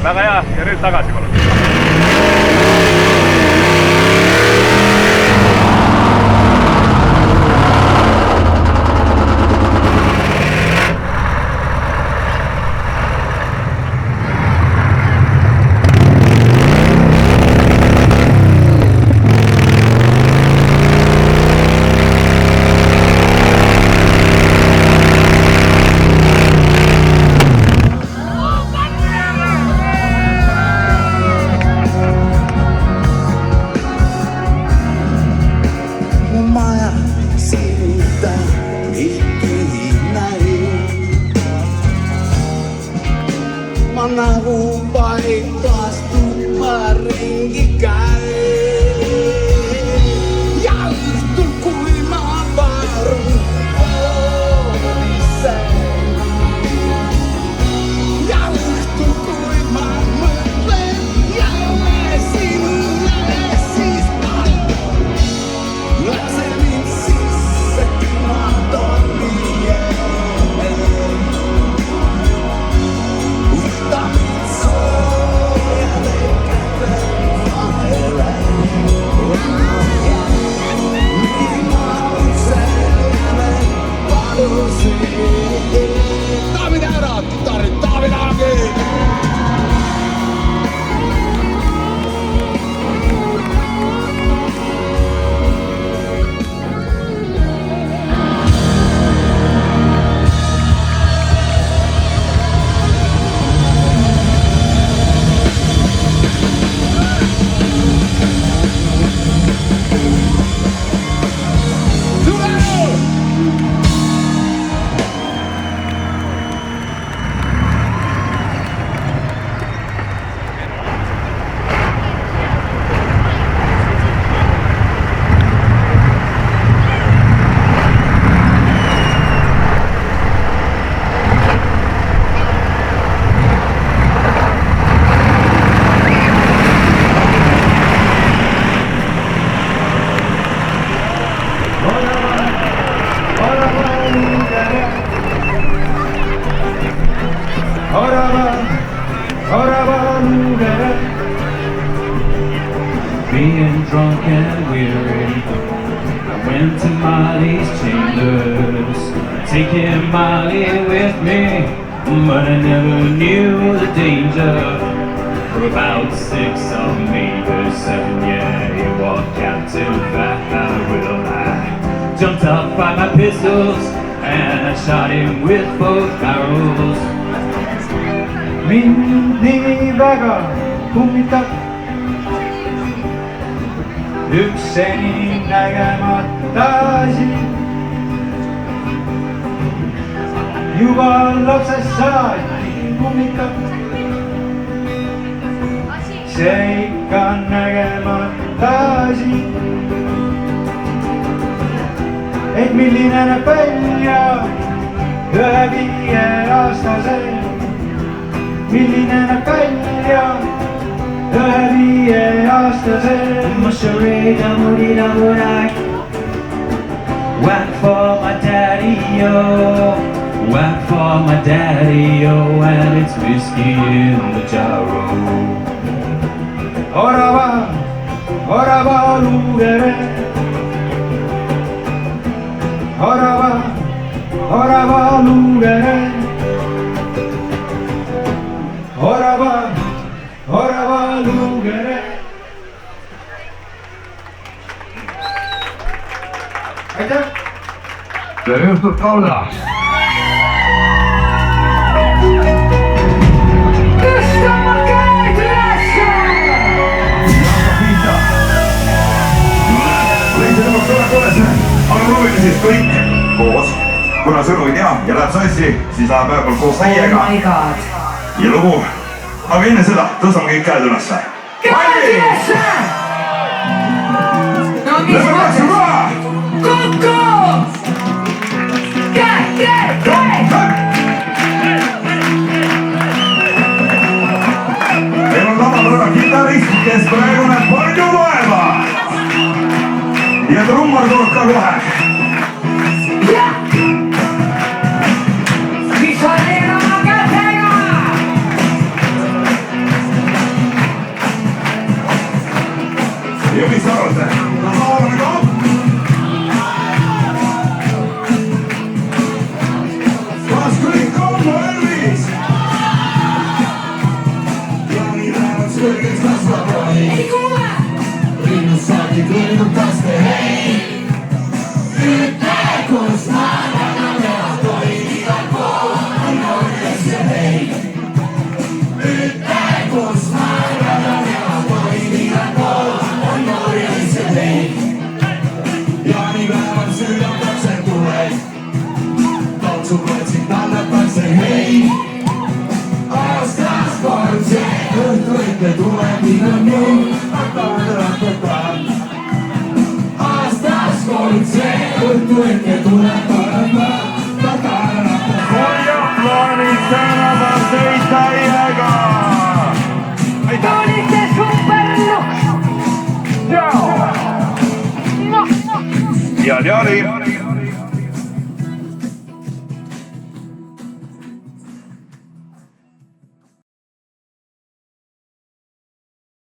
väga hea ja nüüd tagasi palun. Nagu paikastud ma ringi käin ja õhtul, kui ma varun voolisen ja õhtul, kui ma mõtlen jälle sinule, siis lase mind sisse, ma tormi David ära, kitarrid, David Agi! Being drunk and weary, I went to Molly's chambers, taking Molly with me, but I never knew the danger. For about 6 or maybe 7, yeah, he walked out too fast. I jumped up by my pistols and I shot him with both barrels. Mind nii väga kummitab üks seni nägemata asi. Juba lapsest saati kummitab see ikka nägemata asi. Et milline näeb välja ühe 5-aastasel, milline näeb välja ühe 5-aastasel. Masharada murida murak, whack for my daddy, yo. Whack for my daddy, yo. And it's whiskey in the jarro. Orava lugere, orava lugere, orava lugere. Aitäh! Tere õhtut, Kaula! Aga proovime siis kõik koos, kuna sõnu ei tea ja läheb sassi, siis läheb ühe pool koos täiega ja lugu. Aga enne seda tõstame kõik käed ülesse. Käed ülesse! No mis mõttes? Kokku! Käed! Meil on tavapäeva kitarrist, kes praegu näeb palju vaeva. Ja trummar tuleb ka kohe. Mis on neil oma kätega? ja plaanis tänava sõita täiega. oli see superluks. ja oli